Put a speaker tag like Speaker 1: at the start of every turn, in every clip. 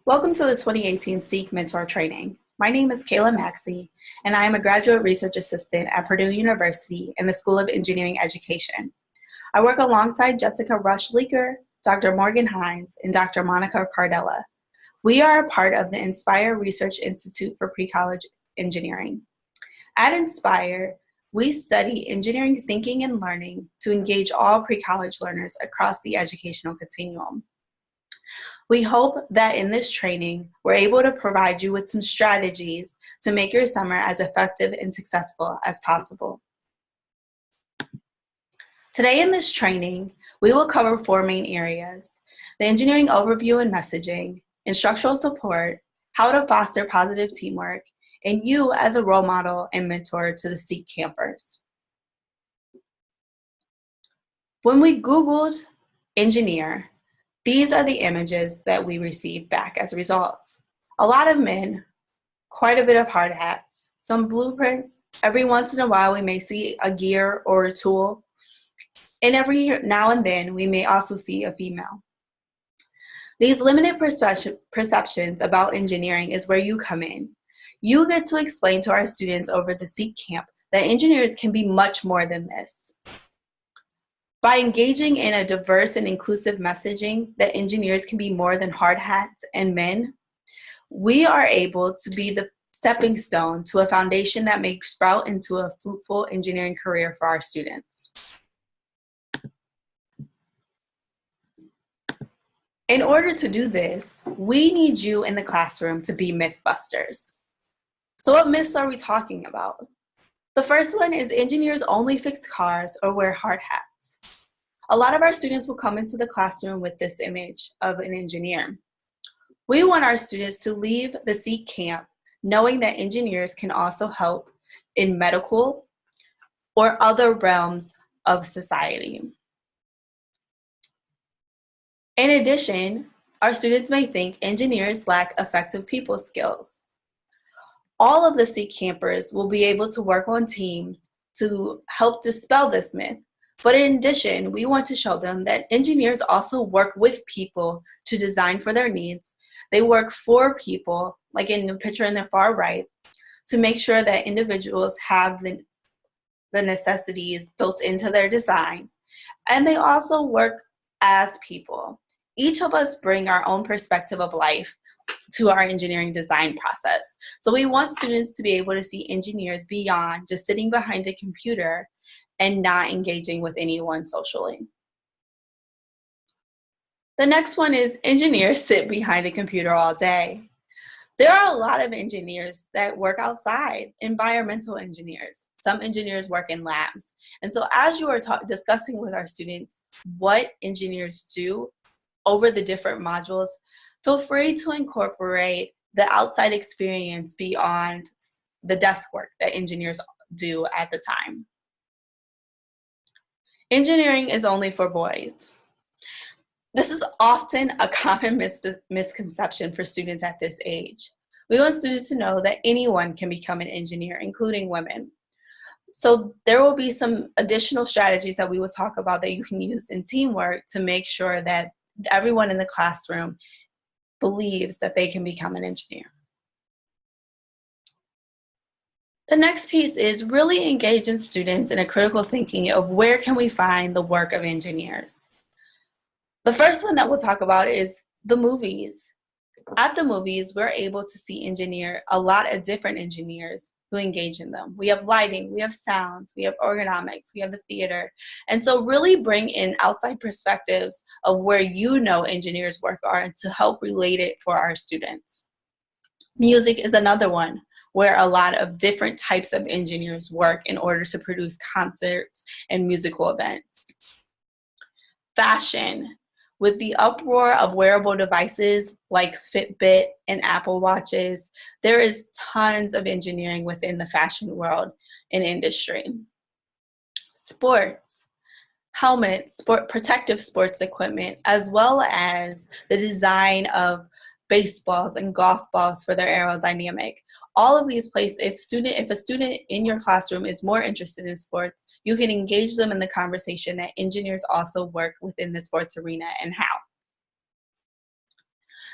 Speaker 1: Welcome to the 2018 SEEK Mentor Training. My name is Kayla Maxey, and I am a graduate research assistant at Purdue University in the School of Engineering Education. I work alongside Jessica Rush-Leaker, Dr. Morgan Hines, and Dr. Monica Cardella. We are a part of the Inspire Research Institute for Pre-College Engineering. At Inspire, we study engineering thinking and learning to engage all pre-college learners across the educational continuum. We hope that in this training, we're able to provide you with some strategies to make your summer as effective and successful as possible. Today in this training, we will cover 4 main areas: the engineering overview and messaging, instructional support, how to foster positive teamwork, and you as a role model and mentor to the SEEK campers. When we Googled engineer, these are the images that we received back as results. A lot of men, quite a bit of hard hats, some blueprints. Every once in a while we may see a gear or a tool. And every now and then we may also see a female. These limited perceptions about engineering is where you come in. You get to explain to our students over the SEEK camp that engineers can be much more than this. By engaging in a diverse and inclusive messaging that engineers can be more than hard hats and men, we are able to be the stepping stone to a foundation that may sprout into a fruitful engineering career for our students. In order to do this, we need you in the classroom to be mythbusters. So what myths are we talking about? The first one is engineers only fix cars or wear hard hats. A lot of our students will come into the classroom with this image of an engineer. We want our students to leave the SEEK camp knowing that engineers can also help in medical or other realms of society. In addition, our students may think engineers lack effective people skills. All of the SEEK campers will be able to work on teams to help dispel this myth. But in addition, we want to show them that engineers also work with people to design for their needs. They work for people, like in the picture in the far right, to make sure that individuals have the necessities built into their design. And they also work as people. Each of us bring our own perspective of life to our engineering design process. So we want students to be able to see engineers beyond just sitting behind a computer and not engaging with anyone socially. The next one is engineers sit behind a computer all day. There are a lot of engineers that work outside, environmental engineers. Some engineers work in labs. And so as you are discussing with our students what engineers do over the different modules, feel free to incorporate the outside experience beyond the desk work that engineers do at the time. Engineering is only for boys. This is often a common misconception for students at this age. We want students to know that anyone can become an engineer, including women. So there will be some additional strategies that we will talk about that you can use in teamwork to make sure that everyone in the classroom believes that they can become an engineer. The next piece is really engaging students in a critical thinking of where can we find the work of engineers. The first one that we'll talk about is the movies. At the movies, we're able to see a lot of different engineers who engage in them. We have lighting, we have sounds, we have ergonomics, we have the theater. And so really bring in outside perspectives of where you know engineers' work are and to help relate it for our students. Music is another one where a lot of different types of engineers work in order to produce concerts and musical events. Fashion. With the uproar of wearable devices like Fitbit and Apple Watches, there is tons of engineering within the fashion world and industry. Sports. Helmets, protective sports equipment, as well as the design of baseballs and golf balls for their aerodynamic. All of these places, if a student in your classroom is more interested in sports, you can engage them in the conversation that engineers also work within the sports arena and how.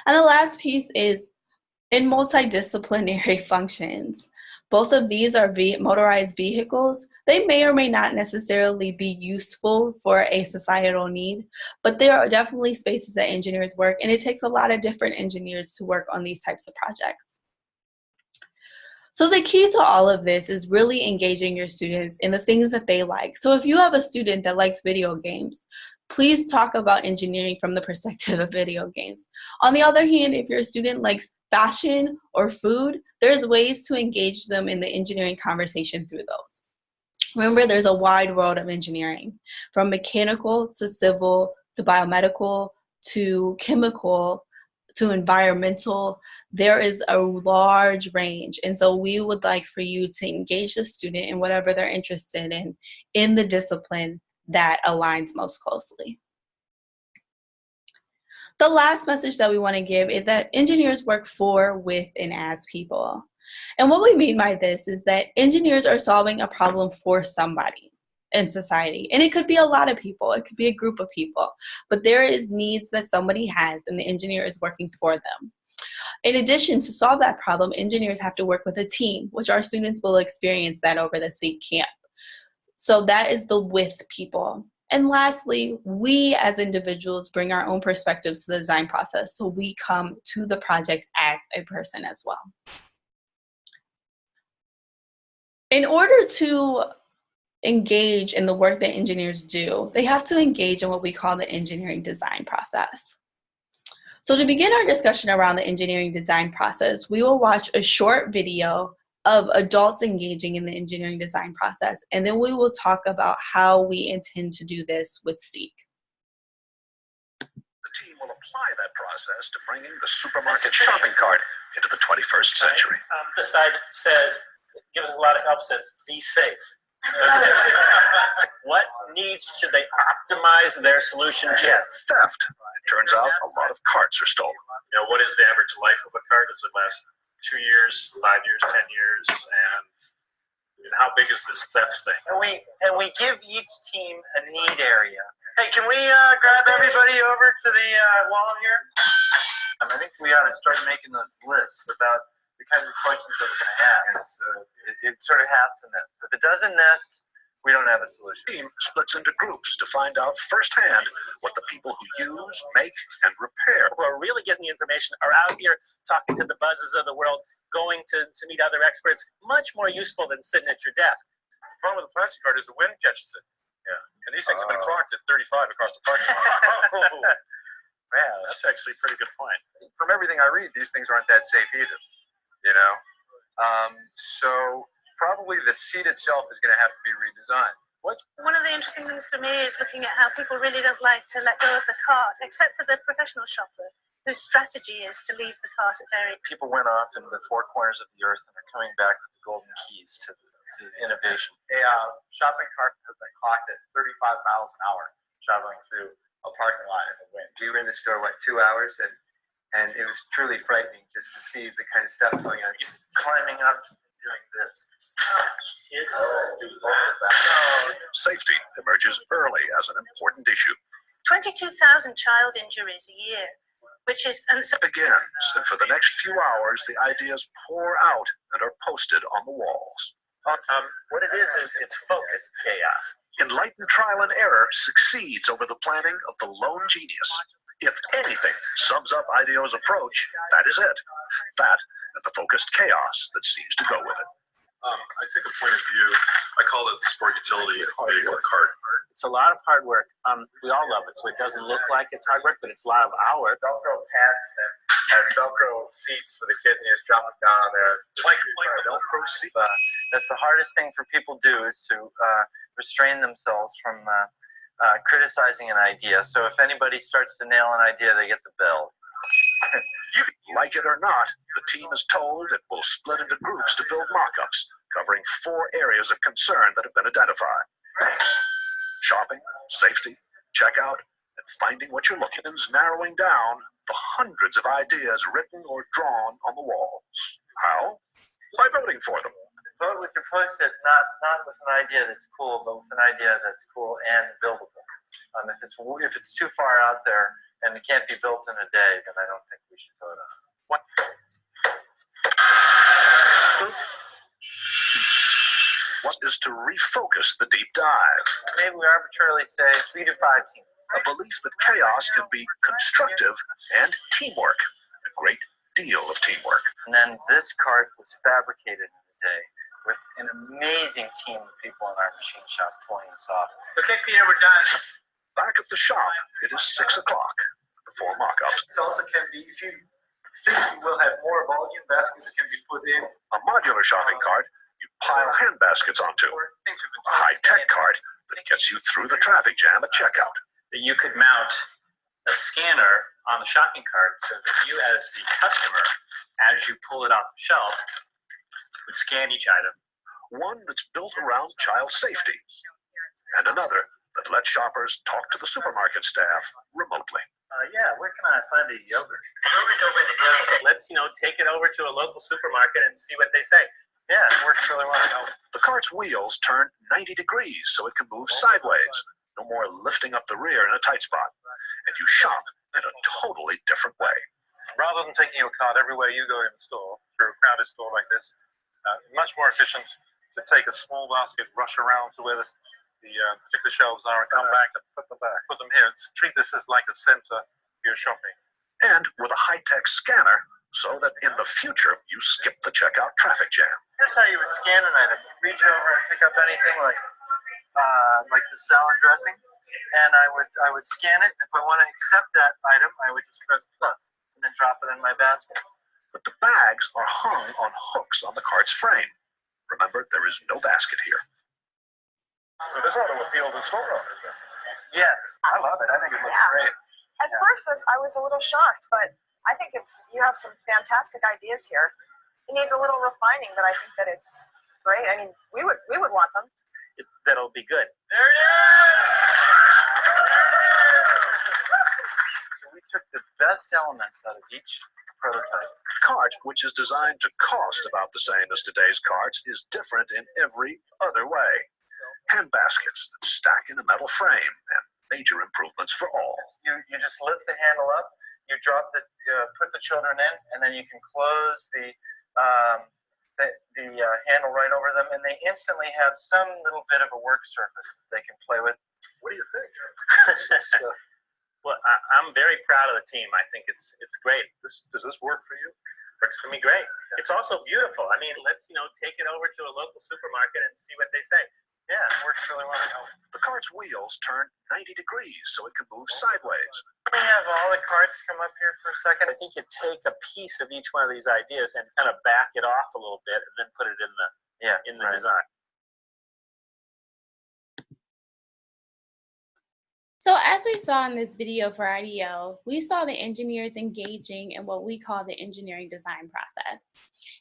Speaker 1: And the last piece is in multidisciplinary functions. Both of these are motorized vehicles. They may or may not necessarily be useful for a societal need, but there are definitely spaces that engineers work, and it takes a lot of different engineers to work on these types of projects. So the key to all of this is really engaging your students in the things that they like. So if you have a student that likes video games, please talk about engineering from the perspective of video games. On the other hand, if your student likes fashion or food, there's ways to engage them in the engineering conversation through those. Remember, there's a wide world of engineering, from mechanical to civil to biomedical to chemical to environmental. There is a large range. And so we would like for you to engage the student in whatever they're interested in the discipline that aligns most closely. The last message that we want to give is that engineers work for, with, and as people. And what we mean by this is that engineers are solving a problem for somebody in society. And it could be a lot of people, it could be a group of people, but there is needs that somebody has and the engineer is working for them. In addition, to solve that problem, engineers have to work with a team, which our students will experience that over the SEEK camp. So that is the with people. And lastly, we as individuals bring our own perspectives to the design process, so we come to the project as a person as well. In order to engage in the work that engineers do, they have to engage in what we call the engineering design process. So to begin our discussion around the engineering design process, we will watch a short video of adults engaging in the engineering design process, and then we will talk about how we intend to do this with SEEK.
Speaker 2: The team will apply that process to bringing the supermarket shopping cart into the 21st century.
Speaker 3: The side says, it gives us a lot of help, says, be safe. What needs should they optimize their solution to?
Speaker 2: Theft. It turns out a lot of carts are stolen.
Speaker 4: You know, what is the average life of a cart? Does it last 2 years, 5 years, 10 years? And how big is this theft thing?
Speaker 3: And we give each team a need area. Hey, can we grab everybody over to the wall here? I think we ought to start making those lists about the kinds of questions that we're going to ask. It sort of has to nest. If it doesn't nest, we don't have a solution.
Speaker 2: The team splits into groups to find out firsthand what the people who use, make, and repair
Speaker 3: Who are really getting the information are out here talking to the buzzes of the world, going to meet other experts, much more useful than sitting at your desk.
Speaker 4: The problem with the plastic cart is the wind catches it. Yeah. And these things have been clocked at 35 across the parking lot.
Speaker 3: Man,
Speaker 4: That's actually a pretty good point.
Speaker 5: From everything I read, these things aren't that safe either, you know? So probably the seat itself is going to have to be redesigned.
Speaker 6: One of the interesting things for me is looking at how people really don't like to let go of the cart, except for the professional shopper, whose strategy is to leave the cart at very...
Speaker 5: People went off into the four corners of the earth and are coming back with the golden keys to innovation.
Speaker 7: A shopping cart has been clocked at 35 miles an hour traveling through a parking lot in the wind.
Speaker 8: We were in the store, 2 hours, and it was truly frightening just to see the kind of stuff going on.
Speaker 5: He's climbing up and doing this.
Speaker 2: Safety emerges early as an important issue.
Speaker 6: 22,000 child injuries a year, which is...
Speaker 2: It begins, and for the next few hours, the ideas pour out and are posted on the walls.
Speaker 3: What it is it's focused chaos.
Speaker 2: Enlightened trial and error succeeds over the planning of the lone genius. If anything sums up IDEO's approach, that is it. That and the focused chaos that seems to go with it.
Speaker 4: I take a point of view, I call it the sport utility vehicle cart.
Speaker 3: It's a lot of hard work. We all love it, so it doesn't look like it's hard work, but it's a lot of hours.
Speaker 7: Velcro pads and Velcro seats for the kids, and you just drop them down on there.
Speaker 4: Like the Velcro seat.
Speaker 5: That's the hardest thing for people to do, is to restrain themselves from criticizing an idea. So if anybody starts to nail an idea, they get the bill.
Speaker 2: Like it or not, the team is told it will split into groups to build mock-ups, covering 4 areas of concern that have been identified. Shopping, safety, checkout, and finding what you're looking for, narrowing down the hundreds of ideas written or drawn on the walls. How? By voting for them.
Speaker 5: Vote with your post-it, not with an idea that's cool, but with an idea that's cool and buildable. If it's too far out there and it can't be built in a day, then I don't think we should go to.
Speaker 2: What is to refocus the deep dive?
Speaker 5: Maybe we arbitrarily say 3 to 5 teams.
Speaker 2: A belief that chaos can be constructive and teamwork. A great deal of teamwork.
Speaker 5: And then this cart was fabricated in a day with an amazing team of people in our machine shop pulling this off.
Speaker 3: Okay, Peter, we're done.
Speaker 2: Back at the shop, it is 6 o'clock. The 4 mock-ups.
Speaker 7: It also can be, if you think you will have more volume, baskets can be put in.
Speaker 2: A modular shopping cart you pile hand baskets onto. A high-tech cart that gets you through the traffic jam at checkout.
Speaker 3: That you could mount a scanner on the shopping cart so that you as the customer, as you pull it off the shelf, would scan each item.
Speaker 2: One that's built around child safety. And another that lets shoppers talk to the supermarket staff remotely.
Speaker 5: Yeah, where can I find a yogurt?
Speaker 3: Let's, take it over to a local supermarket and see what they say.
Speaker 5: Yeah, it works really well.
Speaker 2: The cart's wheels turn 90 degrees so it can move sideways. No more lifting up the rear in a tight spot. And you shop in a totally different way.
Speaker 4: Rather than taking your cart everywhere you go in the store, through a crowded store like this, much more efficient to take a small basket, rush around to where the particular shelves are, and come back and put them here. Treat this as like a center for your shopping.
Speaker 2: And with a high-tech scanner, so that in the future you skip the checkout traffic jam.
Speaker 5: Here's how you would scan an item. Reach over and pick up anything like the salad dressing, and I would scan it. If I want to accept that item, I would just press plus and then drop it in my basket.
Speaker 2: But the bags are hung on hooks on the cart's frame. Remember, there is no basket here.
Speaker 4: So this ought to appeal to store owners then.
Speaker 5: Yes, I love it. I think it looks great.
Speaker 9: At first, I was a little shocked, but I think you have some fantastic ideas here. It needs a little refining, but I think that it's great. I mean, we would want them.
Speaker 3: That'll be good.
Speaker 5: There it is! So we took the best elements out of each prototype.
Speaker 2: Cart, which is designed to cost about the same as today's carts, is different in every other way. Hand baskets that stack in a metal frame, and major improvements for all.
Speaker 5: You just lift the handle up, you drop put the children in, and then you can close the handle right over them, and they instantly have some little bit of a work surface they can play with.
Speaker 2: What do you think?
Speaker 3: Well, I'm very proud of the team. I think it's great.
Speaker 2: Does this work for you?
Speaker 3: Works for me great. It's also beautiful. I mean, let's take it over to a local supermarket and see what they say.
Speaker 5: Yeah, it works really well.
Speaker 2: The cart's wheels turn 90 degrees so it can move sideways.
Speaker 5: Can we have all the carts come up here for a second?
Speaker 3: I think you take a piece of each one of these ideas and kind of back it off a little bit and then put it in the design.
Speaker 1: So as we saw in this video for IDEO, we saw the engineers engaging in what we call the engineering design process.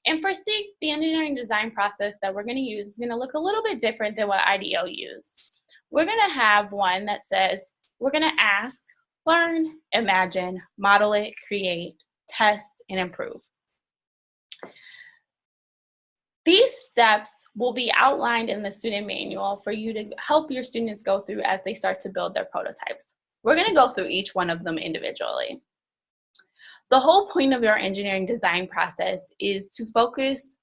Speaker 1: And for SEEK, the engineering design process that we're going to use is going to look a little bit different than what IDEO used. We're going to have one that says, we're going to ask, learn, imagine, model it, create, test, and improve. These steps will be outlined in the student manual for you to help your students go through as they start to build their prototypes. We're going to go through each one of them individually. The whole point of your engineering design process is to focus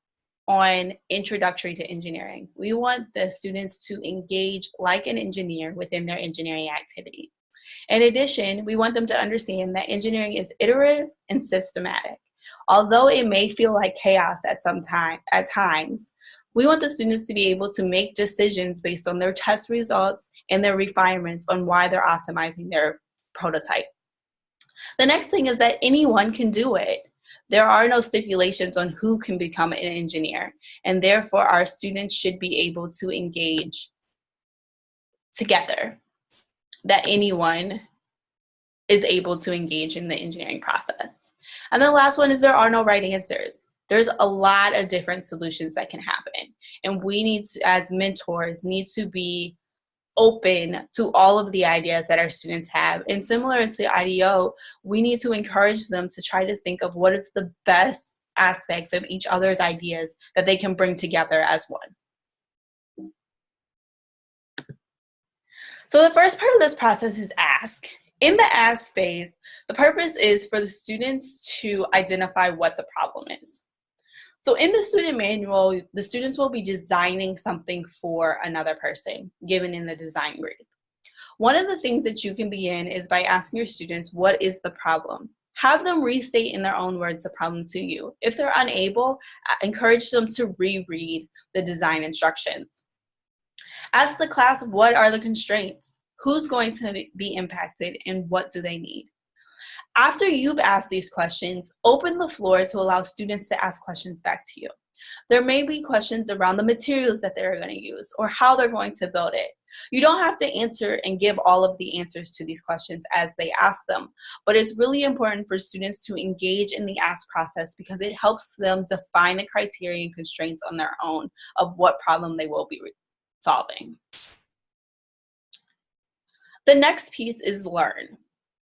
Speaker 1: on introductory to engineering. We want the students to engage like an engineer within their engineering activity. In addition, we want them to understand that engineering is iterative and systematic. Although it may feel like chaos at times, we want the students to be able to make decisions based on their test results and their refinements on why they're optimizing their prototype. The next thing is that anyone can do it. There are no stipulations on who can become an engineer, and therefore our students should be able to engage together, that anyone is able to engage in the engineering process. And the last one is there are no right answers. There's a lot of different solutions that can happen. And we need to, as mentors, need to be open to all of the ideas that our students have. And similar to IDEO, we need to encourage them to try to think of what is the best aspects of each other's ideas that they can bring together as one. So the first part of this process is ask. In the ask phase, the purpose is for the students to identify what the problem is. So in the student manual, the students will be designing something for another person, given in the design brief. One of the things that you can begin is by asking your students, what is the problem? Have them restate in their own words the problem to you. If they're unable, encourage them to reread the design instructions. Ask the class, what are the constraints? Who's going to be impacted and what do they need? After you've asked these questions, open the floor to allow students to ask questions back to you. There may be questions around the materials that they're going to use or how they're going to build it. You don't have to answer and give all of the answers to these questions as they ask them, but it's really important for students to engage in the ask process because it helps them define the criteria and constraints on their own of what problem they will be solving. The next piece is learn.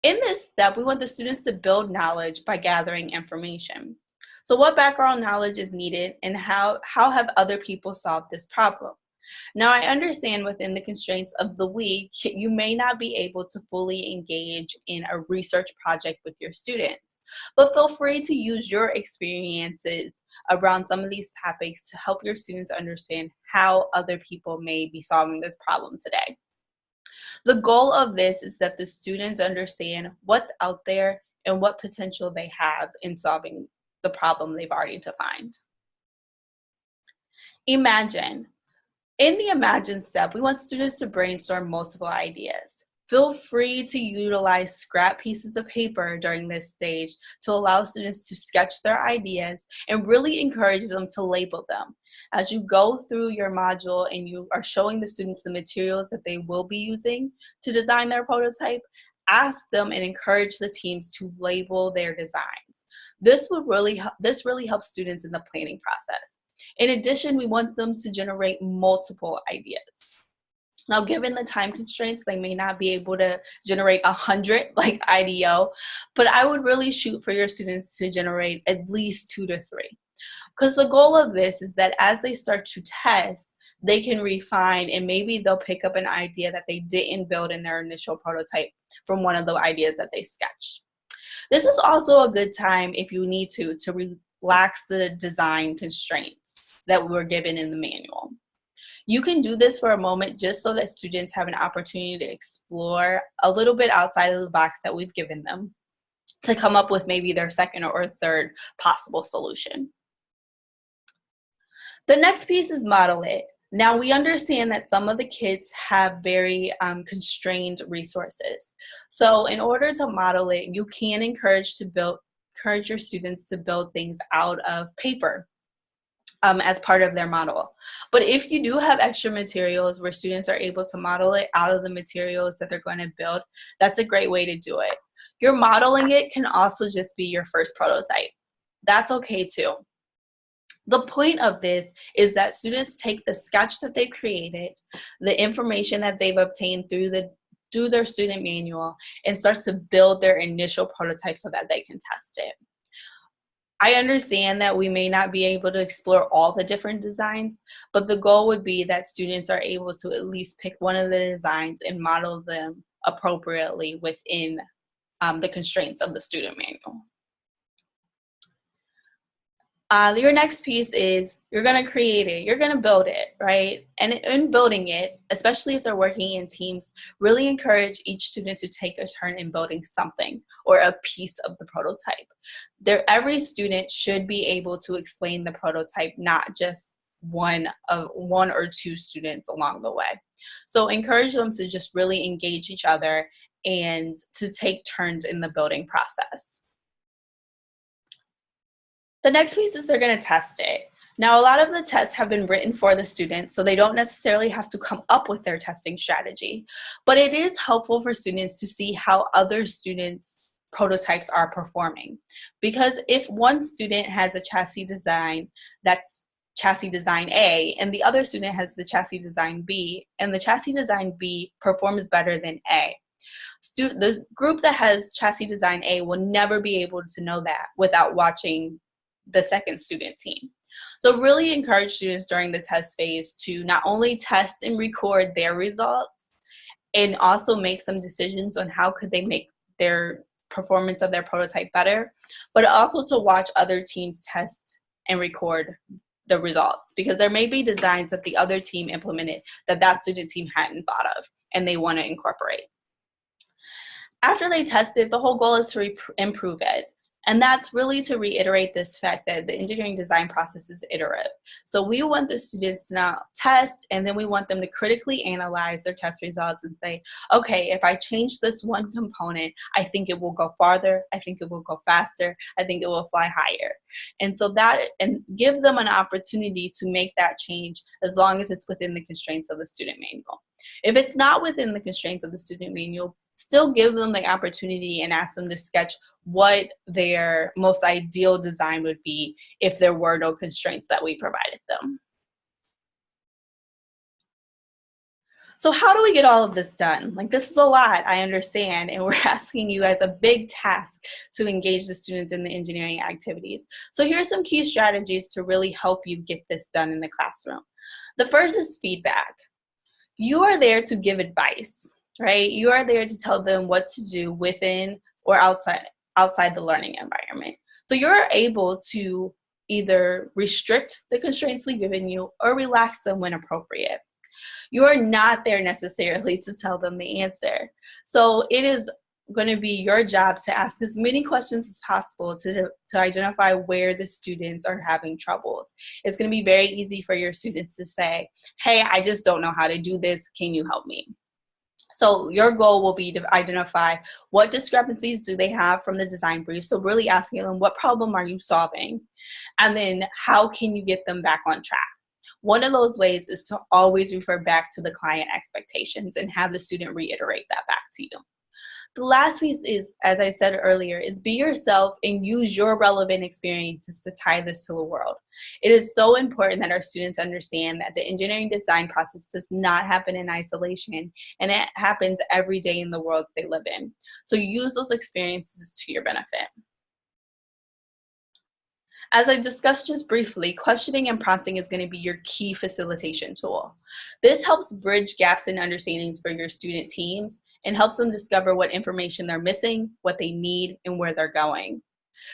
Speaker 1: In this step, we want the students to build knowledge by gathering information. So what background knowledge is needed and how have other people solved this problem? Now, I understand within the constraints of the week, you may not be able to fully engage in a research project with your students, but feel free to use your experiences around some of these topics to help your students understand how other people may be solving this problem today. The goal of this is that the students understand what's out there and what potential they have in solving the problem they've already defined. Imagine. In the imagine step, we want students to brainstorm multiple ideas. Feel free to utilize scrap pieces of paper during this stage to allow students to sketch their ideas and really encourage them to label them. As you go through your module and you are showing the students the materials that they will be using to design their prototype, ask them and encourage the teams to label their designs. This really helps students in the planning process. In addition, we want them to generate multiple ideas. Now, given the time constraints, they may not be able to generate 100 like IDEO, but I would really shoot for your students to generate at least 2 to 3. Because the goal of this is that as they start to test, they can refine and maybe they'll pick up an idea that they didn't build in their initial prototype from one of the ideas that they sketched. This is also a good time if you need to relax the design constraints that we were given in the manual. You can do this for a moment just so that students have an opportunity to explore a little bit outside of the box that we've given them to come up with maybe their second or third possible solution. The next piece is model it. Now, we understand that some of the kids have very constrained resources. So in order to model it, you can encourage your students to build things out of paper as part of their model. But if you do have extra materials where students are able to model it out of the materials that they're going to build, that's a great way to do it. Your modeling it can also just be your first prototype. That's okay too. The point of this is that students take the sketch that they've created, the information that they've obtained through their student manual, and start to build their initial prototype so that they can test it. I understand that we may not be able to explore all the different designs, but the goal would be that students are able to at least pick one of the designs and model them appropriately within the constraints of the student manual. Your next piece is you're going to create it, you're going to build it, right? And in building it, especially if they're working in teams, really encourage each student to take a turn in building something or a piece of the prototype. Every student should be able to explain the prototype, not just one or two students along the way. So encourage them to just really engage each other and to take turns in the building process. The next piece is they're going to test it. Now, a lot of the tests have been written for the students, so they don't necessarily have to come up with their testing strategy. But it is helpful for students to see how other students' prototypes are performing. Because if one student has a chassis design that's chassis design A, and the other student has the chassis design B, and the chassis design B performs better than A, the group that has chassis design A will never be able to know that without watching the second student team. So really encourage students during the test phase to not only test and record their results and also make some decisions on how could they make their performance of their prototype better, but also to watch other teams test and record the results, because there may be designs that the other team implemented that student team hadn't thought of and they want to incorporate. After they test it, the whole goal is to improve it. And that's really to reiterate this fact that the engineering design process is iterative. So we want the students to now test, and then we want them to critically analyze their test results and say, okay, if I change this one component, I think it will go farther, I think it will go faster, I think it will fly higher. And so that, and give them an opportunity to make that change as long as it's within the constraints of the student manual. If it's not within the constraints of the student manual, still give them the opportunity and ask them to sketch what their most ideal design would be if there were no constraints that we provided them. So how do we get all of this done? Like, this is a lot, I understand, and we're asking you guys a big task to engage the students in the engineering activities. So here's some key strategies to really help you get this done in the classroom. The first is feedback. You are there to give advice, right? You are there to tell them what to do within or outside the learning environment. So you're able to either restrict the constraints we've given you or relax them when appropriate. You are not there necessarily to tell them the answer. So it is going to be your job to ask as many questions as possible to identify where the students are having troubles. It's going to be very easy for your students to say, hey, I just don't know how to do this. Can you help me? So your goal will be to identify what discrepancies do they have from the design brief. So really asking them, what problem are you solving? And then how can you get them back on track? One of those ways is to always refer back to the client expectations and have the student reiterate that back to you. The last piece is, as I said earlier, is be yourself and use your relevant experiences to tie this to the world. It is so important that our students understand that the engineering design process does not happen in isolation, and it happens every day in the world they live in. So use those experiences to your benefit. As I discussed just briefly, questioning and prompting is going to be your key facilitation tool. This helps bridge gaps in understandings for your student teams and helps them discover what information they're missing, what they need, and where they're going.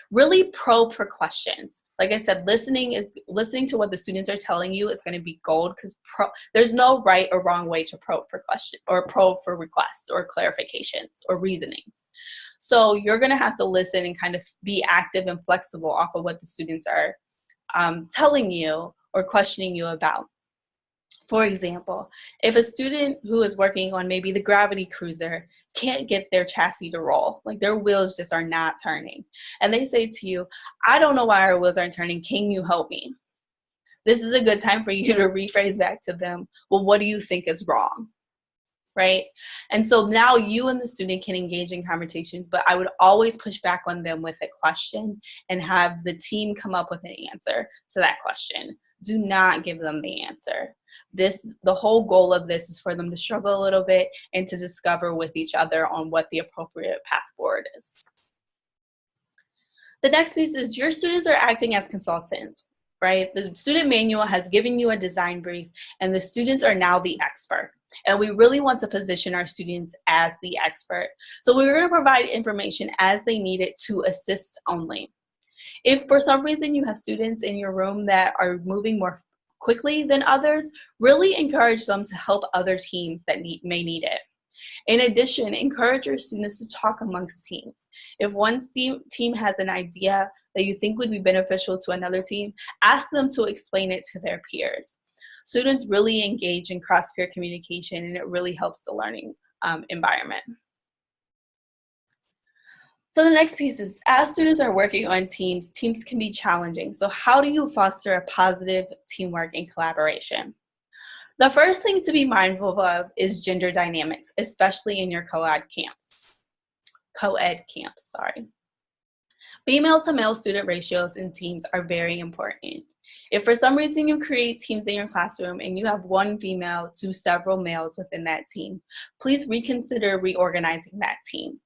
Speaker 1: Really probe for questions. Like I said, listening to what the students are telling you is going to be gold, because there's no right or wrong way to probe for questions or probe for requests or clarifications or reasonings. So you're going to have to listen and kind of be active and flexible off of what the students are telling you or questioning you about. For example, if a student who is working on maybe the gravity cruiser can't get their chassis to roll, like their wheels just are not turning, and they say to you, I don't know why our wheels aren't turning, can you help me? This is a good time for you to rephrase back to them, well, what do you think is wrong? Right? And so now you and the student can engage in conversations, but I would always push back on them with a question and have the team come up with an answer to that question. Do not give them the answer. The whole goal of this is for them to struggle a little bit and to discover with each other on what the appropriate path forward is. The next piece is your students are acting as consultants, right? The student manual has given you a design brief, and the students are now the expert. And we really want to position our students as the expert. So we're going to provide information as they need it to assist only. If for some reason you have students in your room that are moving more quickly than others, really encourage them to help other teams that may need it. In addition, encourage your students to talk amongst teams. If one team has an idea that you think would be beneficial to another team, ask them to explain it to their peers. Students really engage in cross-peer communication, and it really helps the learning environment. So the next piece is, as students are working on teams can be challenging. So how do you foster a positive teamwork and collaboration? The first thing to be mindful of is gender dynamics, especially in your co-ed camps. Female to male student ratios in teams are very important. If for some reason you create teams in your classroom and you have one female to several males within that team, please reconsider reorganizing that team.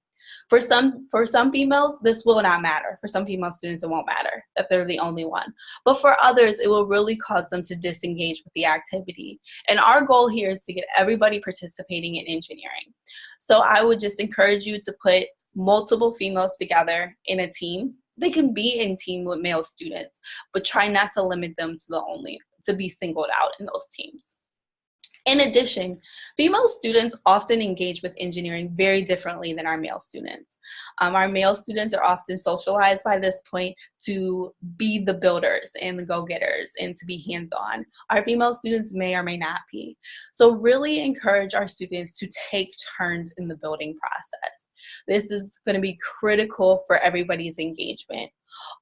Speaker 1: For some females, this will not matter. For some female students, it won't matter that they're the only one. But for others, it will really cause them to disengage with the activity. And our goal here is to get everybody participating in engineering. So I would just encourage you to put multiple females together in a team. They can be in team with male students, but try not to limit them to be singled out in those teams. In addition, female students often engage with engineering very differently than our male students. Our male students are often socialized by this point to be the builders and the go-getters and to be hands-on. Our female students may or may not be. So really encourage our students to take turns in the building process. This is going to be critical for everybody's engagement.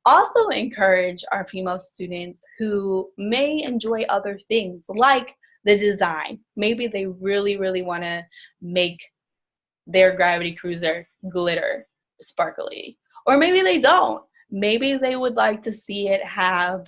Speaker 1: Also encourage our female students who may enjoy other things like the design. Maybe they really, really want to make their gravity cruiser glitter sparkly. Or maybe they don't. Maybe they would like to see it have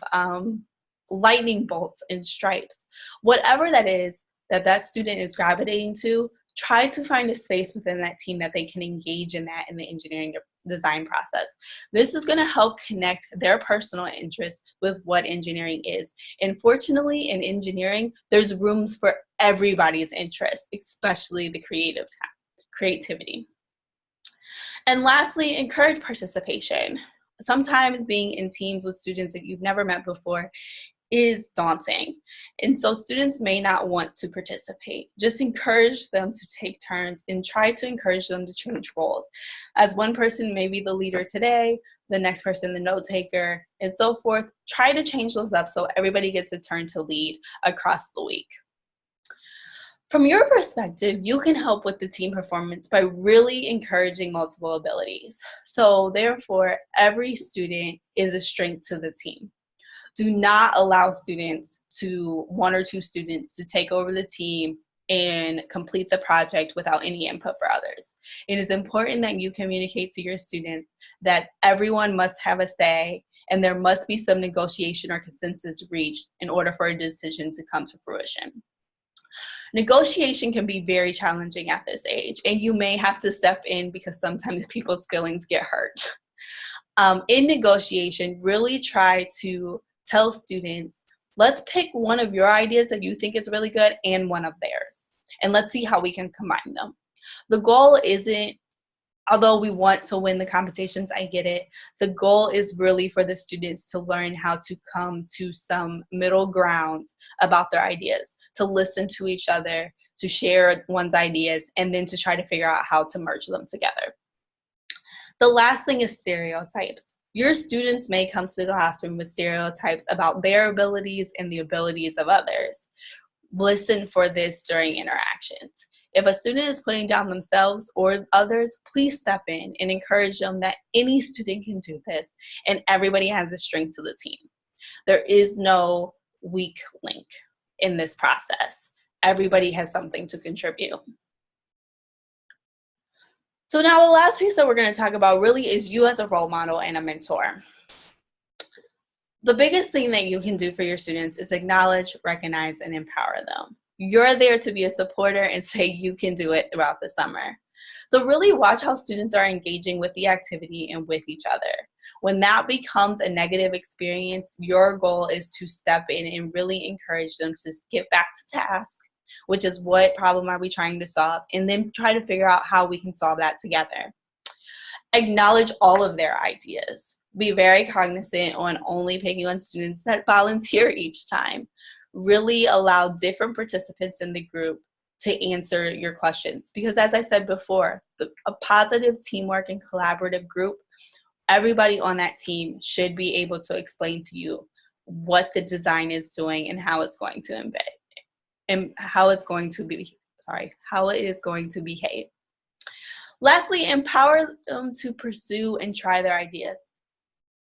Speaker 1: lightning bolts and stripes. Whatever that is that student is gravitating to, try to find a space within that team that they can engage in that in the engineering design process. This is going to help connect their personal interests with what engineering is. And fortunately, in engineering, there's rooms for everybody's interests, especially the creativity. And lastly, encourage participation. Sometimes being in teams with students that you've never met before is daunting. And so students may not want to participate. Just encourage them to take turns and try to encourage them to change roles. As one person may be the leader today, the next person the note taker, and so forth. Try to change those up so everybody gets a turn to lead across the week. From your perspective, you can help with the team performance by really encouraging multiple abilities. So therefore, every student is a strength to the team. Do not allow one or two students to take over the team and complete the project without any input for others. It is important that you communicate to your students that everyone must have a say and there must be some negotiation or consensus reached in order for a decision to come to fruition. Negotiation can be very challenging at this age, and you may have to step in because sometimes people's feelings get hurt. In negotiation, really try to tell students, let's pick one of your ideas that you think is really good and one of theirs, and let's see how we can combine them. The goal isn't, although we want to win the competitions, I get it, the goal is really for the students to learn how to come to some middle ground about their ideas, to listen to each other, to share one's ideas, and then to try to figure out how to merge them together. The last thing is stereotypes. Your students may come to the classroom with stereotypes about their abilities and the abilities of others. Listen for this during interactions. If a student is putting down themselves or others, please step in and encourage them that any student can do this and everybody has a strength to the team. There is no weak link in this process. Everybody has something to contribute. So now the last piece that we're going to talk about really is you as a role model and a mentor. The biggest thing that you can do for your students is acknowledge, recognize, and empower them. You're there to be a supporter and say you can do it throughout the summer. So really watch how students are engaging with the activity and with each other. When that becomes a negative experience, your goal is to step in and really encourage them to get back to task, which is what problem are we trying to solve, and then try to figure out how we can solve that together. Acknowledge all of their ideas. Be very cognizant on only picking on students that volunteer each time. Really allow different participants in the group to answer your questions. Because as I said before, a positive teamwork and collaborative group, everybody on that team should be able to explain to you what the design is doing and how it's going to embed and how it is going to behave. Lastly, empower them to pursue and try their ideas.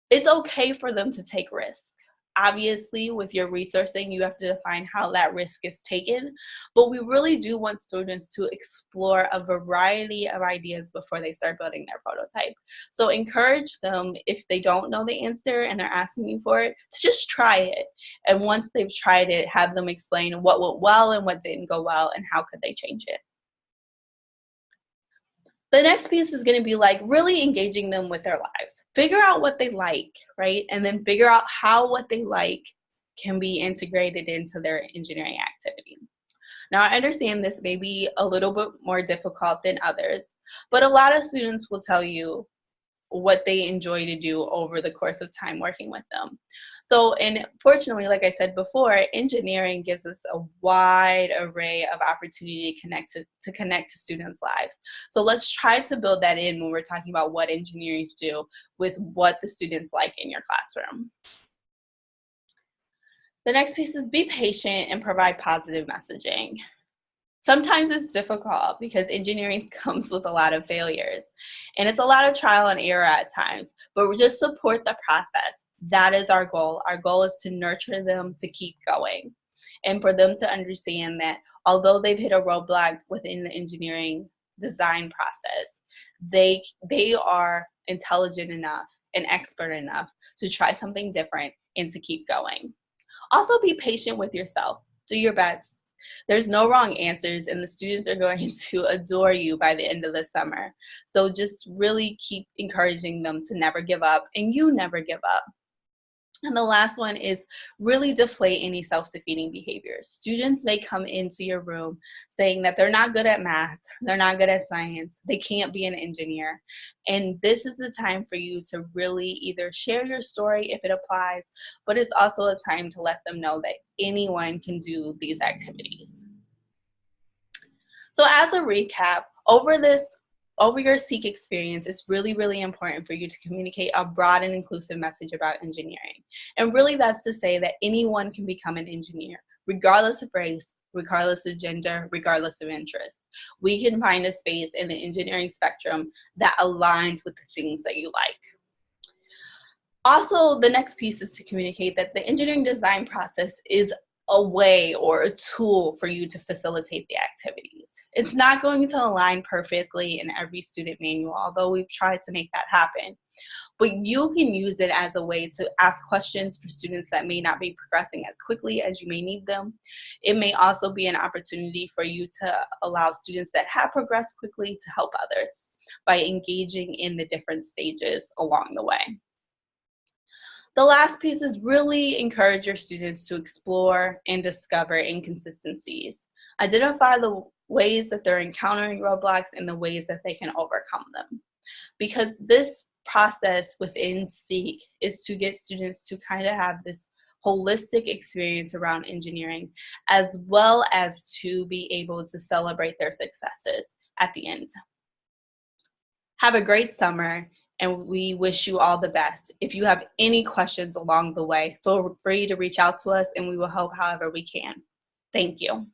Speaker 1: It's okay for them to take risks. Obviously, with your resourcing, you have to define how that risk is taken, but we really do want students to explore a variety of ideas before they start building their prototype. So encourage them, if they don't know the answer and they're asking you for it, to just try it. And once they've tried it, have them explain what went well and what didn't go well and how could they change it. The next piece is going to be like really engaging them with their lives. Figure out what they like, right? And then figure out how what they like can be integrated into their engineering activity. Now, I understand this may be a little bit more difficult than others, but a lot of students will tell you what they enjoy to do over the course of time working with them. So, and fortunately, like I said before, engineering gives us a wide array of opportunity to connect to students' lives. So let's try to build that in when we're talking about what engineers do with what the students like in your classroom. The next piece is be patient and provide positive messaging. Sometimes it's difficult because engineering comes with a lot of failures and it's a lot of trial and error at times, but we just support the process. That is our goal. Our goal is to nurture them to keep going and for them to understand that although they've hit a roadblock within the engineering design process, they are intelligent enough and expert enough to try something different and to keep going. Also be patient with yourself. Do your best. There's no wrong answers, and the students are going to adore you by the end of the summer. So just really keep encouraging them to never give up, and you never give up. And the last one is really deflate any self-defeating behaviors. Students may come into your room saying that they're not good at math, they're not good at science, they can't be an engineer. And this is the time for you to really either share your story if it applies, but it's also a time to let them know that anyone can do these activities. So as a recap, over your SEEK experience, it's really, really important for you to communicate a broad and inclusive message about engineering. And really that's to say that anyone can become an engineer, regardless of race, regardless of gender, regardless of interest. We can find a space in the engineering spectrum that aligns with the things that you like. Also, the next piece is to communicate that the engineering design process is a way or a tool for you to facilitate the activities. It's not going to align perfectly in every student manual, although we've tried to make that happen. But you can use it as a way to ask questions for students that may not be progressing as quickly as you may need them. It may also be an opportunity for you to allow students that have progressed quickly to help others by engaging in the different stages along the way. The last piece is really encourage your students to explore and discover inconsistencies. Identify the ways that they're encountering roadblocks and the ways that they can overcome them. Because this process within SEEK is to get students to kind of have this holistic experience around engineering, as well as to be able to celebrate their successes at the end. Have a great summer, and we wish you all the best. If you have any questions along the way, feel free to reach out to us and we will help however we can. Thank you.